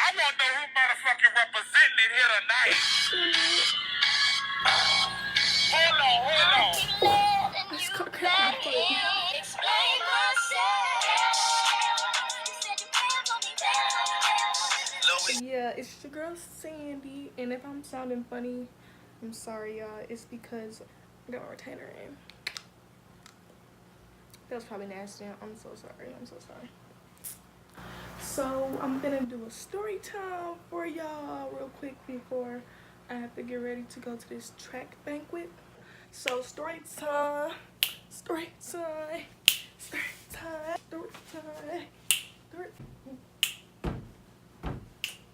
I want to know who motherfucking representing it here tonight. Hold on. Let's go crack my foot. Yeah, it's your girl Sandy, and if I'm sounding funny, I'm sorry, y'all. It's because I got my retainer in. That was probably nasty. I'm so sorry. So I'm gonna do a story time for y'all real quick before I have to get ready to go to this track banquet. So story time.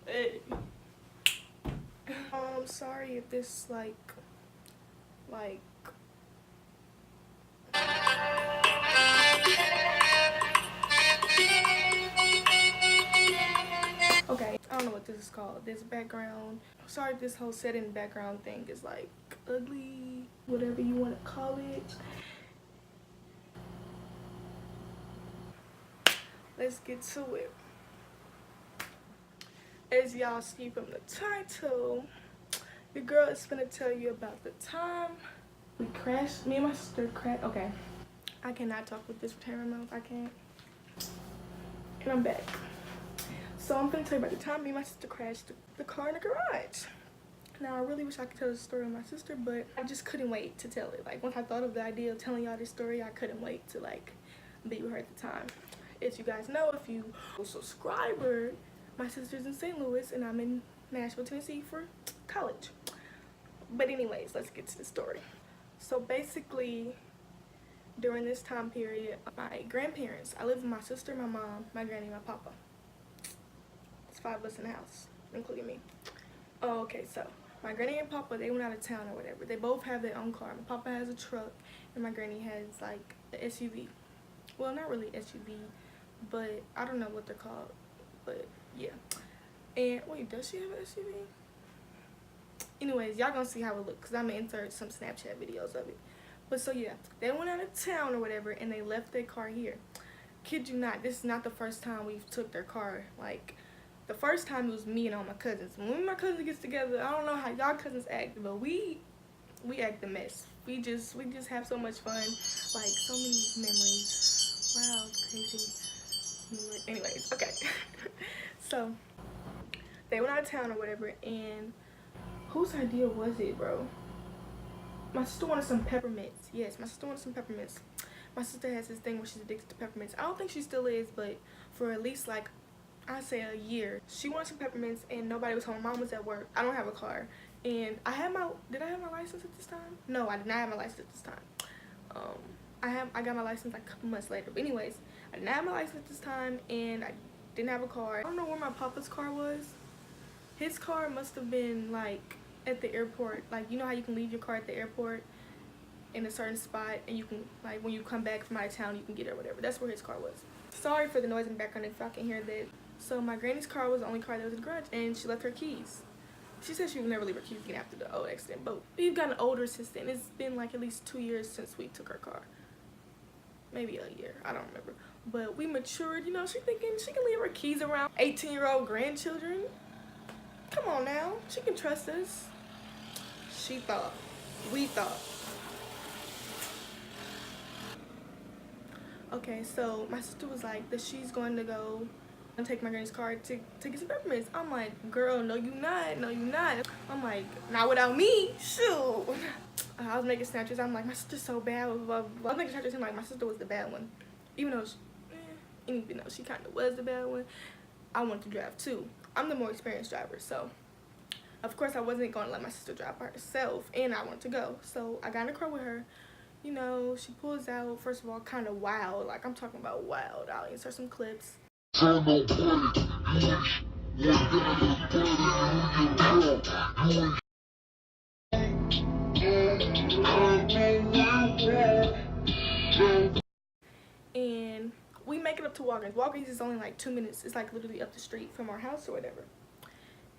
Hey. Sorry if this like okay, I don't know what this is called. This background. Sorry if this whole setting background thing is like ugly, whatever you want to call it. Let's get to it. As y'all see from the title, the girl is gonna tell you about the time we crashed. Me and my sister crashed. Okay, I cannot talk with this retainer mouth. I can't. And I'm back. So I'm gonna tell you about the time me and my sister crashed the car in the garage. Now I really wish I could tell the story of my sister, but I just couldn't wait to tell it. Like once I thought of the idea of telling y'all this story, I couldn't wait to like be with her at the time. As you guys know, if you are a subscriber, my sister's in St. Louis and I'm in Nashville, Tennessee for college. But anyways, let's get to the story. So basically, during this time period, my grandparents, I live with my sister, my mom, my granny, my papa. It's 5 of us in the house, including me. Oh, okay, so my granny and papa, they went out of town or whatever. They both have their own car. My papa has a truck and my granny has like an SUV. Well, not really SUV, but I don't know what they're called, but yeah. And wait, does she have an SUV? Anyways, y'all gonna see how it looks because I'm gonna insert some Snapchat videos of it. But so yeah, they went out of town or whatever and they left their car here. Kid you not, this is not the first time we've took their car. Like the first time it was me and all my cousins. When my cousins gets together, I don't know how y'all cousins act, but we act a mess. We just have so much fun, like so many memories. Wow, crazy. Anyways, okay. So they went out of town or whatever, and whose idea was it, bro? My sister wanted some peppermints. Yes, my sister wanted some peppermints. My sister has this thing where she's addicted to peppermints. I don't think she still is, but for at least like I'd say a year, she wanted some peppermints and nobody was home. Mom was at work. I don't have a car, and did I have my license at this time? No, I did not have my license at this time. I got my license like a couple months later. But anyways, I did not have my license at this time, and I didn't have a car. I don't know where my papa's car was. His car must have been like at the airport. Like, you know how you can leave your car at the airport in a certain spot and you can, like, when you come back from out of town, you can get it or whatever. That's where his car was. Sorry for the noise in the background if y'all can hear that. So my granny's car was the only car that was in the garage, and she left her keys. She said she would never leave her keys again after the old accident, but we've gotten older since then. It's been like at least 2 years since we took her car. Maybe a year, I don't remember. But we matured, you know, she thinking she can leave her keys around 18-year-old grandchildren. Come on now, she can trust us. She thought, we thought. Okay, so my sister was like that she's going to go and take my granny's car to get some peppermints. I'm like, girl, no you not, no you not. I'm like, not without me, shoot. I was making Snapchats. I'm like, my sister's so bad, blah, blah, blah. I was making Snapchats and like my sister was the bad one. Even though she kind of was the bad one, I wanted to drive too. I'm the more experienced driver, so of course I wasn't going to let my sister drive by herself, and I wanted to go. So I got in the car with her. You know, she pulls out, first of all, kind of wild. Like, I'm talking about wild. I'll insert some clips. And we make it up to Walgreens. Walgreens is only like 2 minutes. It's like literally up the street from our house or whatever.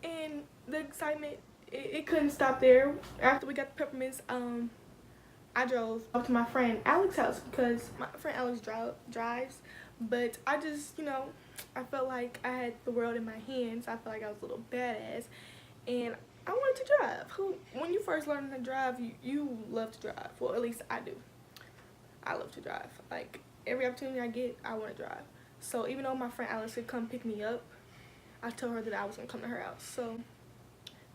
And the excitement, it couldn't stop there. After we got the peppermints, I drove up to my friend Alex's house because my friend Alex drives, But I just, you know, I felt like I had the world in my hands. I felt like I was a little badass, and I wanted to drive. When you first learn to drive, you love to drive. Well, at least I do. I love to drive. Like, every opportunity I get, I want to drive. So even though my friend Alex could come pick me up, I told her that I was going to come to her house. So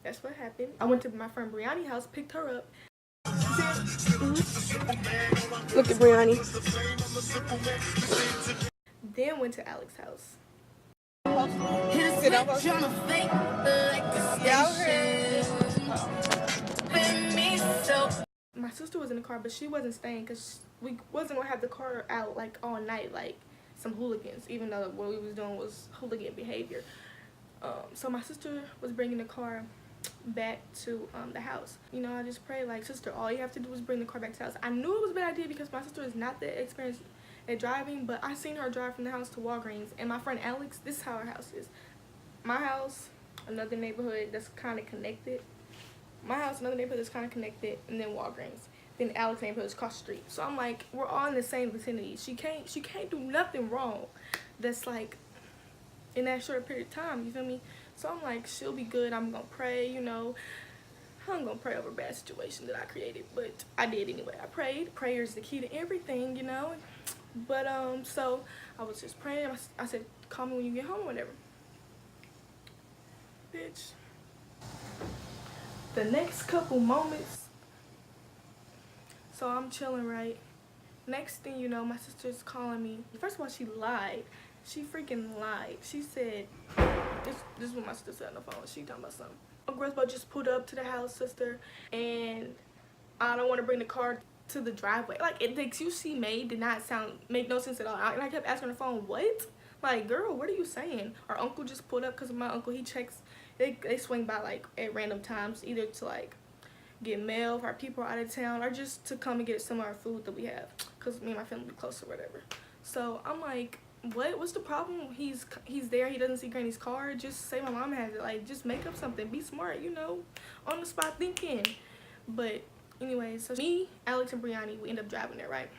that's what happened. I went to my friend Brianni's house, picked her up. Look at Brianni. Then went to Alex's house. My sister was in the car, but she wasn't staying because we wasn't gonna have the car out like all night like some hooligans, even though what we was doing was hooligan behavior. So my sister was bringing the car back to the house. You know, I just prayed like, sister, all you have to do is bring the car back to the house. I knew it was a bad idea because my sister is not that experienced at driving, but I seen her drive from the house to Walgreens. And my friend Alex, this is how her house is. My house, another neighborhood that's kind of connected. My house, another neighborhood that's kind of connected, and then Walgreens. Then Alex's neighborhood is across the street. So I'm like, we're all in the same vicinity. She can't do nothing wrong that's like in that short period of time, you feel me? So I'm like, she'll be good. I'm gonna pray, you know. I'm gonna pray over a bad situation that I created, but I did anyway. I prayed. Prayer is the key to everything, you know. But so I was just praying. I said, call me when you get home or whatever. Bitch. The next couple moments, so I'm chilling, right? Next thing you know, my sister's calling me. First of all, she lied. She freaking lied. She said, this is what my sister said on the phone. She talking about something. A girl's about just pulled up to the house, sister, and I don't want to bring the car to the driveway. Like, the excuse she made did not make no sense at all. And I kept asking on the phone, what? Like, girl, what are you saying? Our uncle just pulled up because my uncle, he checks, they swing by like at random times, either to like get mail if our people are out of town or just to come and get some of our food that we have because me and my family be close or whatever. So I'm like, what's the problem? He's there, he doesn't see Granny's car, just say my mom has it. Like, just make up something, be smart, you know, on the spot thinking. But anyway, so me, Alex, and Brianni, we end up driving there, right?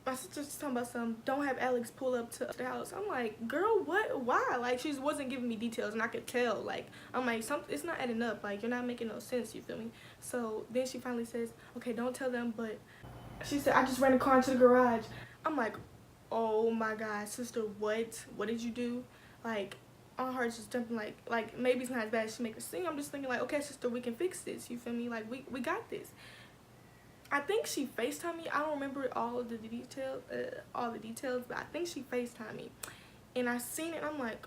My sister's talking about some, don't have Alex pull up to the house. I'm like, girl, what? Why? Like, she wasn't giving me details, and I could tell. Like, I'm like, it's not adding up. Like, you're not making no sense, you feel me? So then she finally says, okay, don't tell them, but she said, I just ran the car into the garage. I'm like, oh my God, sister, what? What did you do? Like, our heart's just jumping, like maybe it's not as bad as she makes it seem. I'm just thinking like, okay, sister, we can fix this, you feel me? Like, we got this. I think she FaceTimed me. I don't remember all of the details, but I think she FaceTimed me. And I seen it, and I'm like,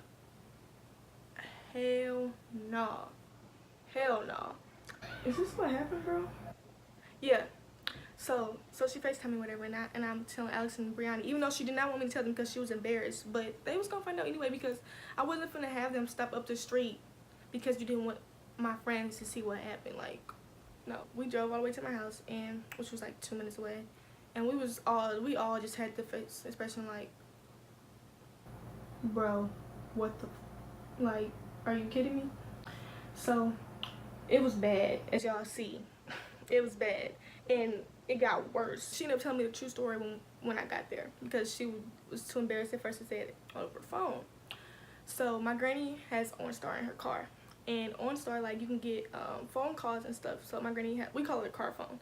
hell no. Hell no. Is this what happened, bro? Yeah. So she FaceTimed me, whatever, and I'm telling Alex and Brianni, even though she did not want me to tell them because she was embarrassed, but they was gonna find out anyway because I wasn't gonna have them stop up the street because you didn't want my friends to see what happened. Like, no, we drove all the way to my house, and which was like 2 minutes away, and we all just had the face expression like, bro, what the, like, are you kidding me? So it was bad, as y'all see. It was bad, and it got worse. She ended up telling me the true story when I got there because she was too embarrassed at first to say it over the phone. So my granny has OnStar in her car. And OnStar, like, you can get phone calls and stuff. So my granny, we call it a car phone.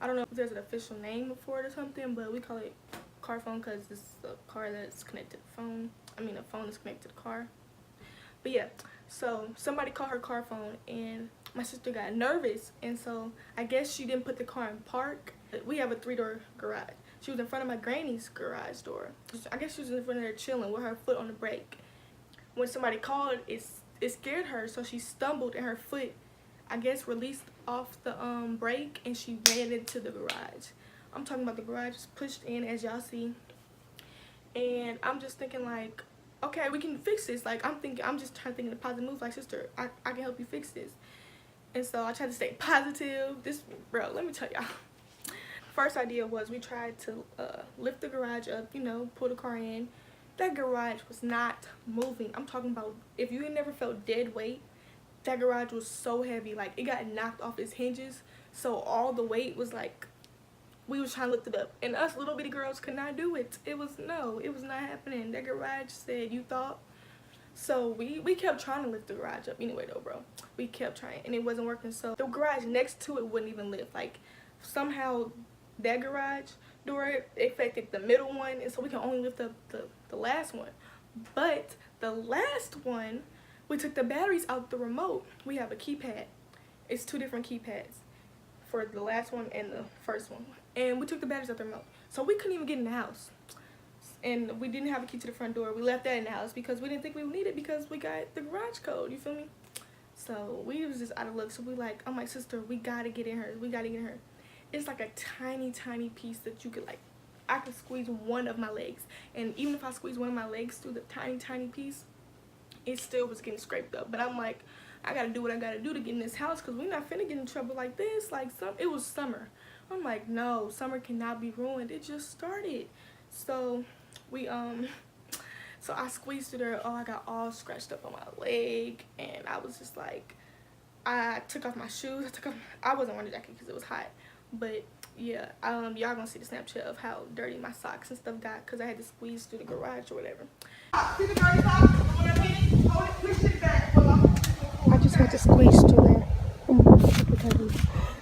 I don't know if there's an official name for it or something, but we call it car phone because it's a car that's connected to the phone. I mean, a phone is connected to the car. But yeah, so somebody called her car phone, and my sister got nervous. And so I guess she didn't put the car in park. We have a 3-door garage. She was in front of my granny's garage door. I guess she was in front of there chilling with her foot on the brake. When somebody called, it scared her, so she stumbled and her foot, I guess, released off the brake, and she ran into the garage. I'm talking about the garage is pushed in, as y'all see. And I'm just thinking like, okay, we can fix this. Like, I'm just trying to think of the positive moves. Like, sister, I can help you fix this. And so I tried to stay positive. Bro, let me tell y'all. First idea was we tried to lift the garage up, you know, pull the car in. That garage was not moving. I'm talking about, if you had never felt dead weight, that garage was so heavy. Like, it got knocked off its hinges. So all the weight was like we was trying to look it up, and us little bitty girls could not do it. It was not happening. That garage said, you thought. So we kept trying to lift the garage up anyway though, bro. We kept trying and it wasn't working. So the garage next to it wouldn't even lift. Like somehow that garage door affected the middle one, and so we can only lift up the last one. But the last one, we took the batteries out the remote. We have a keypad. It's 2 different keypads for the last one and the first one. And we took the batteries out the remote. So we couldn't even get in the house. And we didn't have a key to the front door. We left that in the house because we didn't think we would need it because we got the garage code, you feel me? So we was just out of luck. So I'm like, sister, we gotta get in her. We gotta get in her. It's like a tiny, tiny piece that you could like, I could squeeze one of my legs. And even if I squeeze one of my legs through the tiny, tiny piece, it still was getting scraped up. But I'm like, I gotta do what I gotta do to get in this house because we're not finna get in trouble like this. Like it was summer. I'm like, no, summer cannot be ruined. It just started. So so I squeezed through there. Oh, I got all scratched up on my leg, and I was just like, I took off my shoes. I wasn't wearing a jacket because it was hot, but yeah, y'all gonna see the Snapchat of how dirty my socks and stuff got because I had to squeeze through the garage or whatever. See the dirty socks? When I mean, hold it, push it back. I just had to squeeze through there.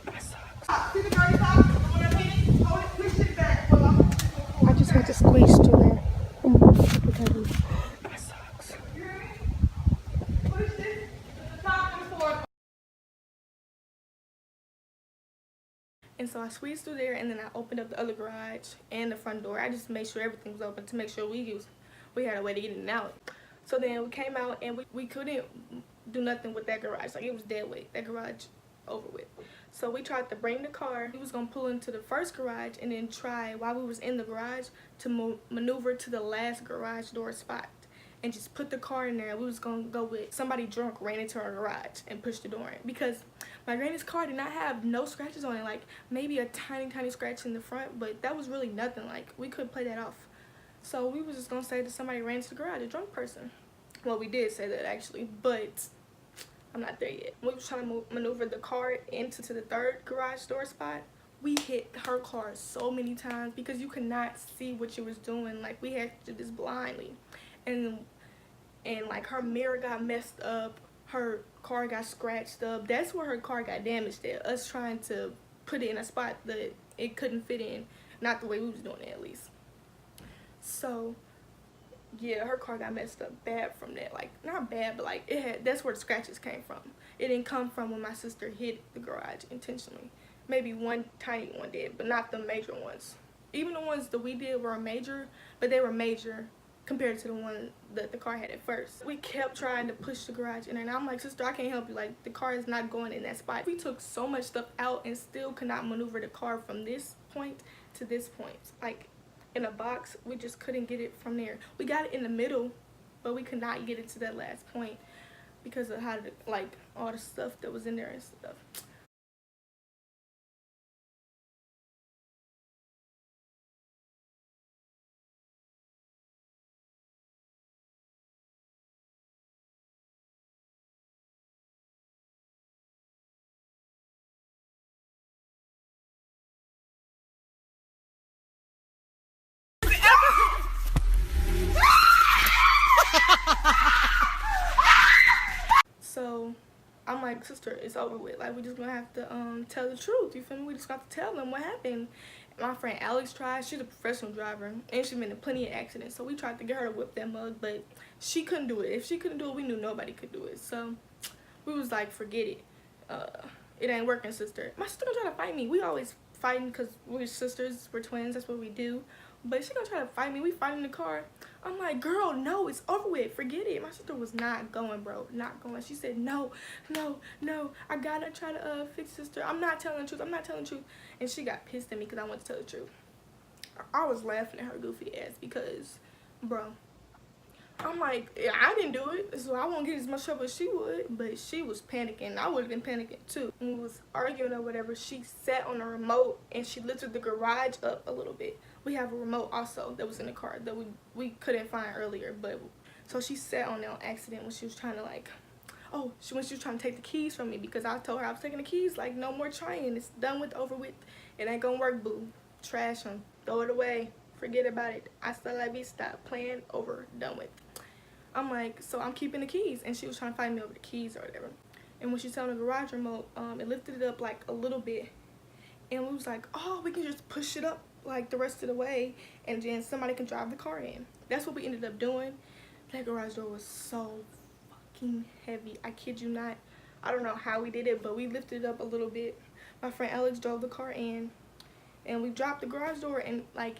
My socks. See the dirty socks? When I mean, hold it, push it back. I just had to squeeze through there. My socks. You hear me? Push it to the top and forth. And so I squeezed through there, and then I opened up the other garage and the front door. I just made sure everything was open to make sure we had a way to get in and out. So then we came out, and we couldn't do nothing with that garage. Like, it was dead weight. That garage over with. So we tried to bring the car. We was gonna pull into the first garage and then try, while we was in the garage, to maneuver to the last garage door spot and just put the car in there. We was gonna go with somebody drunk ran into our garage and pushed the door in, because my granny's car did not have no scratches on it, like maybe a tiny scratch in the front, but that was really nothing. Like, we could play that off. So we was just gonna say that somebody ran to the garage, a drunk person. Well, we did say that actually, but I'm not there yet. We was trying to maneuver the car into the third garage door spot. We hit her car so many times because you could not see what she was doing. Like, we had to do this blindly, and like her mirror got messed up, her car got scratched up. That's where her car got damaged at. Us trying to put it in a spot that it couldn't fit in, not the way we was doing it at least. So yeah, her car got messed up bad from that. Like, not bad, but like that's where the scratches came from. It didn't come from when my sister hit the garage intentionally. Maybe one tiny one did, but not the major ones. Even the ones that we did were major, but they were major compared to the one that the car had at first. We kept trying to push the garage in, and I'm like, sister, I can't help you. Like, the car is not going in that spot. We took so much stuff out and still could not maneuver the car from this point to this point. Like, in a box, we just couldn't get it from there. We got it in the middle, but we could not get it to that last point because of how like all the stuff that was in there and stuff. So I'm like, sister, it's over with. Like, we just gonna have to tell the truth. You feel me? We just got to tell them what happened. My friend Alex tried. She's a professional driver, and she's been in plenty of accidents. So we tried to get her to whip that mug, but she couldn't do it. If she couldn't do it, we knew nobody could do it. So we was like, forget it. It ain't working, sister. My sister gonna try to fight me. We always fighting because we're sisters. We're twins. That's what we do. But she gonna try to fight me. We fight in the car. I'm like, girl, no, it's over with. Forget it. My sister was not going, bro. Not going. She said, no, I gotta try to fix sister. I'm not telling the truth. I'm not telling the truth. And she got pissed at me because I wanted to tell the truth. I was laughing at her goofy ass because, bro, I'm like, yeah, I didn't do it, so I won't get as much trouble as she would. But she was panicking. I would have been panicking too. When we was arguing or whatever, she sat on the remote and she lifted the garage up a little bit. We have a remote also that was in the car that we couldn't find earlier, but so she sat on there on accident when she was trying to like, when she was trying to take the keys from me because I told her I was taking the keys. Like, no more trying. It's done with, over with. It ain't gonna work, boo. trash them, throw it away, forget about it. Hasta la vista, plan over, done with. I'm like, so I'm keeping the keys, and she was trying to fight me over the keys or whatever. And when she saw the garage remote, it lifted it up like a little bit, and we was like, oh, we can just push it up like the rest of the way, and then somebody can drive the car in. That's what we ended up doing. That garage door was so fucking heavy. I kid you not. I don't know how we did it, but we lifted it up a little bit. My friend Alex drove the car in, and we dropped the garage door, and like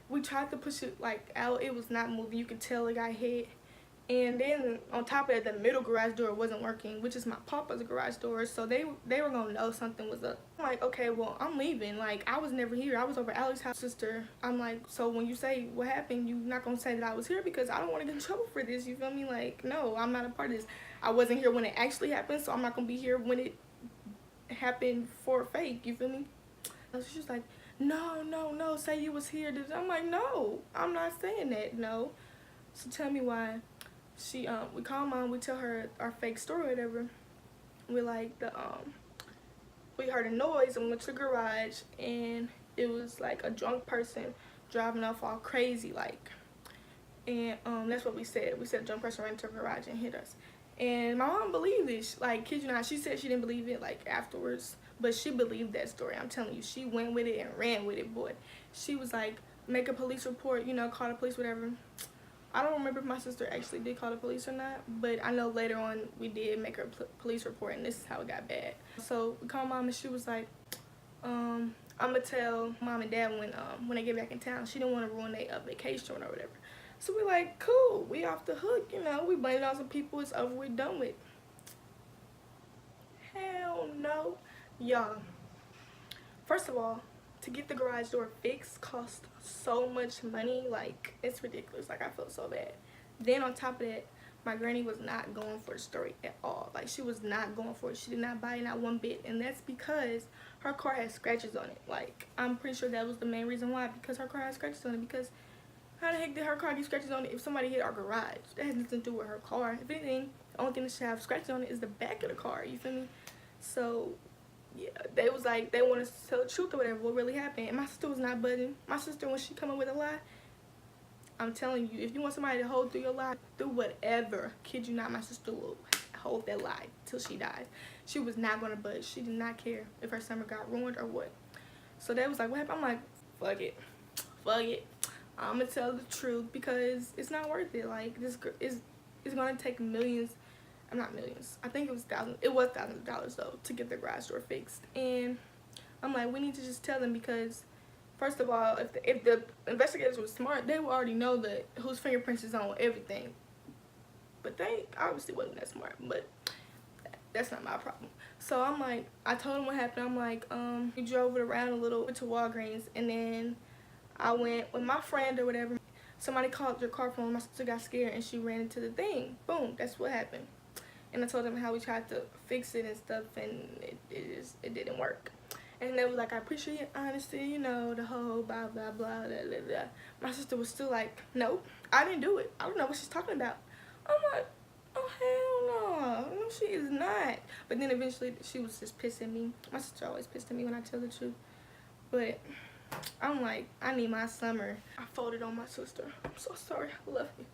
we tried to push it like out. It was not moving. You could tell it got hit. And then on top of it, the middle garage door wasn't working, which is my papa's garage door. So they were gonna know something was up. I'm like, okay, well, I'm leaving. Like, I was never here. I was over Alex's house, sister. I'm like, so when you say what happened, you're not gonna say that I was here, because I don't want to get in trouble for this. You feel me? Like, no, I'm not a part of this. I wasn't here when it actually happened, so I'm not gonna be here when it happened for fake. You feel me? So she's like, no, say you was here. I'm like, no, I'm not saying that. No. So tell me why. We call mom, we tell her our fake story or whatever. We're like, we heard a noise and we went to the garage, and it was like a drunk person driving off all crazy, like, and that's what we said. We said a drunk person ran into the garage and hit us. And my mom believed it. Like, kid you not, she said she didn't believe it like afterwards, but she believed that story. I'm telling you, she went with it and ran with it, boy. She was like, make a police report, you know, call the police, whatever. I don't remember if my sister actually did call the police or not, but I know later on we did make her police report, and this is how it got bad. So we called mom, and she was like, I'm gonna tell mom and dad when they get back in town. She didn't want to ruin their vacation or whatever. So we like, cool, we off the hook, you know. We blamed it on some people. It's over, we're done with. Hell no, y'all. First of all, to get the garage door fixed cost so much money. Like, it's ridiculous. Like, I felt so bad. Then on top of that, my granny was not going for the story at all. Like, she was not going for it. She did not buy it, not one bit. And that's because her car has scratches on it. Like, I'm pretty sure that was the main reason why, because her car has scratches on it. Because how the heck did her car get scratches on it if somebody hit our garage? That has nothing to do with her car. If anything, the only thing that should have scratches on it is the back of the car. You feel me? So yeah, they was like, they wanted to tell the truth or whatever, what really happened. And my sister was not budging. My sister, when she come up with a lie, I'm telling you, if you want somebody to hold through your lie, through whatever, kid you not, my sister will hold that lie till she dies. She was not going to budge. She did not care if her summer got ruined or what. So they was like, what happened? I'm like, fuck it. I'm going to tell the truth, because it's not worth it. Like, this is going to take millions. Not millions. I think it was thousands. It was thousands of dollars though to get the garage door fixed. And I'm like, we need to just tell them, because first of all, if the investigators were smart, they would already know that whose fingerprints is on everything. But they obviously wasn't that smart. But that's not my problem. So I'm like, I told them what happened. I'm like, we drove it around a little to Walgreens, and then I went with my friend or whatever. Somebody called their car phone. My sister got scared and she ran into the thing. Boom. That's what happened. And I told them how we tried to fix it and stuff, and it didn't work. And they was like, I appreciate your honesty, you know, the whole blah, blah, blah, blah, blah, blah. My sister was still like, nope, I didn't do it. I don't know what she's talking about. I'm like, oh, hell no. No, she is not. But then eventually she was just pissing me. My sister always pissed at me when I tell the truth. But I'm like, I need my summer. I folded on my sister. I'm so sorry. I love you.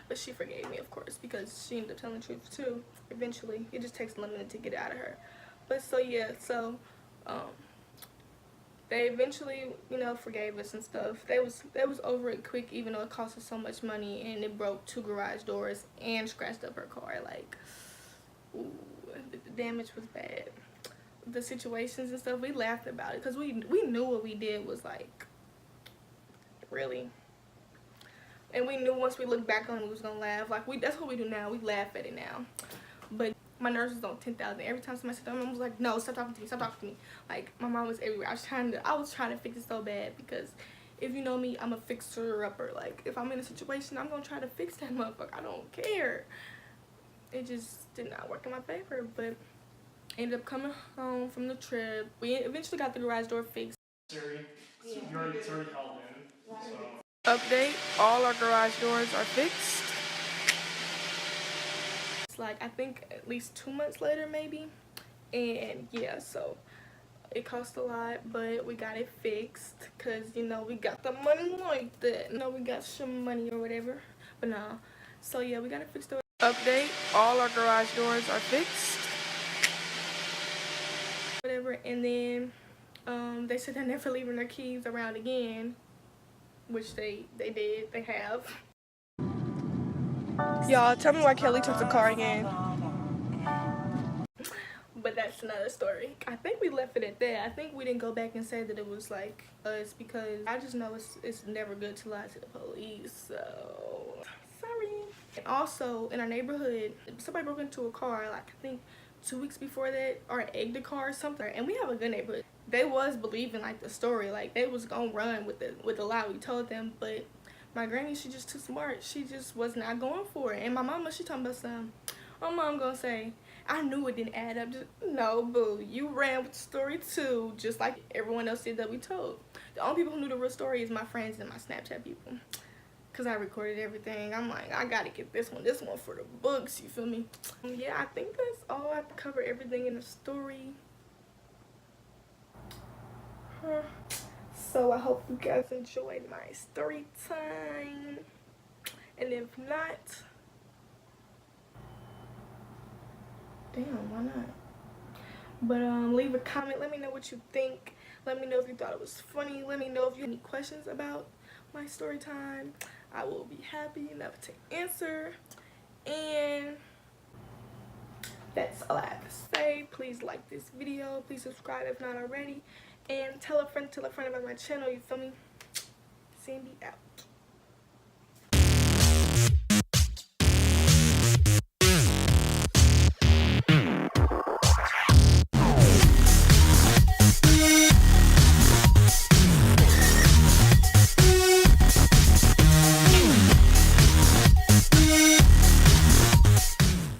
But she forgave me, of course, because she ended up telling the truth too. Eventually, it just takes a minute to get it out of her. But so yeah, so they eventually, you know, forgave us and stuff. They was over it quick, even though it cost us so much money, and it broke 2 garage doors and scratched up her car. Like, ooh, the damage was bad. The situations and stuff, we laughed about it, because we knew what we did was like really. And we knew once we looked back on it, we was gonna laugh. Like, that's what we do now. We laugh at it now. But my nerves was on 10,000. Every time somebody said that, my mom was like, no, stop talking to me, stop talking to me. Like, my mom was everywhere. I was trying to fix it so bad, because if you know me, I'm a fixer-upper. Like, if I'm in a situation, I'm gonna try to fix that motherfucker. I don't care. It just did not work in my favor. But ended up coming home from the trip. We eventually got the garage door fixed. Siri, it's already held in, so. Update, all our garage doors are fixed. It's like, I think at least 2 months later maybe. And yeah, so It cost a lot, but we got it fixed because, you know, we got the money like that. You know, we got some money or whatever. But nah. So yeah, we got it fixed. Update, all our garage doors are fixed. Whatever, and then they said they're never leaving their keys around again, which they did. They have. Y'all, tell me why Kelly took the car again. But that's another story. I think we left it at that. I think we didn't go back and say that it was like us, because I just know it's never good to lie to the police. So sorry. And also in our neighborhood, somebody broke into a car like I think 2 weeks before that, or egged the car or something. And we have a good neighborhood. They was believing like the story, like they was gonna run with the lie we told them, but my granny, she just too smart. She just was not going for it. And my mama, she talking about something. My mom gonna say, I knew it didn't add up. Just, no, boo. You ran with the story too, just like everyone else did that we told. The only people who knew the real story is my friends and my Snapchat people. Because I recorded everything. I'm like, I gotta get this one for the books, you feel me? Yeah, I think that's all. I covered everything in the story. So I hope you guys enjoyed my story time. And if not, damn, why not? But leave a comment. Let me know what you think. Let me know if you thought it was funny. Let me know if you have any questions about my story time. I will be happy enough to answer. And that's all I have to say. Please like this video. Please subscribe if not already. And tell a friend about my channel, you feel me? Sandy out.